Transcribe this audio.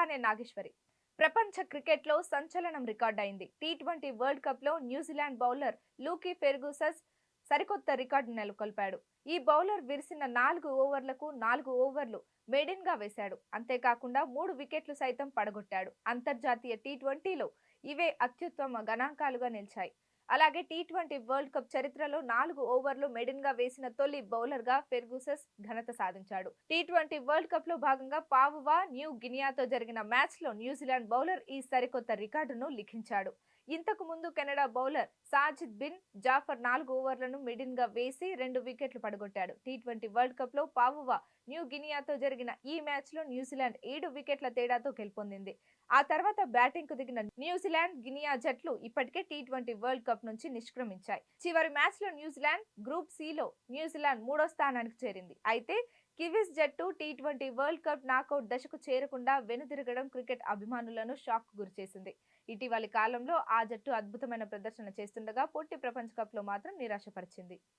తానే నాగేశ్వరి. ప్రపంచ క్రికెట్లో సంచలనం రికార్డైంది. టీ20 వరల్డ్ కప్ లో న్యూజిలాండ్ బౌలర్ లూకీ ఫెర్గూసన్ సరికొత్త రికార్డు నెలకొల్పాడు. ఈ బౌలర్ విరిసిన 4 ఓవర్లకు 4 ఓవర్లు మెయిడెన్ గా వేశాడు. అంతేకాకుండా 3 వికెట్లు సైతం పడగొట్టాడు. అంతర్జాతీయ టీ20లో ఇవే అత్యుత్తమ గణాంకాలుగా నిలిచాయి. అలాగే టీ20 వరల్డ్ కప్ చరిత్రలో 4 ఓవర్లు మెయిడెన్ గా వేసిన తొలి బౌలర్ గా ఫెర్గూసన్ ఘనత సాధించాడు. టీ20 వరల్డ్ కప్ లో భాగంగా పావువా న్యూ గినియాతో జరిగిన మ్యాచ్ లో న్యూజిలాండ్ బౌలర్ ఈ సరికొత్త రికార్డును లిఖించాడు. ఇంతకు ముందు కెనడా బౌలర్ సాజిద్ బిన్ జాఫర్ 4 ఓవర్లను మెయిడెన్ గా వేసి 2 వికెట్లు పడగొట్టాడు. టీ20 వరల్డ్ కప్ లో పావువా న్యూ గినియాతో జరిగిన ఈ మ్యాచ్ లో న్యూజిలాండ్ 7 వికెట్ల తేడాతో గెలుపొందింది. ఆ తర్వాత బ్యాటింగ్ కు దిగిన న్యూజిలాండ్ గినియా జట్లు ఇప్పటికే టీ20 వరల్డ్ కప్ నుంచి నిష్క్రమించాయి. చివరి మ్యాచ్ లో న్యూజిలాండ్ గ్రూప్ సి లో న్యూజిలాండ్ 3వ స్థానానికి చేరింది. అయితే కివీస్ జట్టు టీ20 వరల్డ్ కప్ నాకౌట్ దశకు చేరకుండా వెనుదిరగడం క్రికెట్ అభిమానులను షాక్ కు గురిచేసింది. ఇటీవలి కాలంలో ఆ జట్టు అద్భుతమైన ప్రదర్శన చేస్తుండగా పొట్టి ప్రపంచ కప్ లో మాత్రం నిరాశపరిచింది.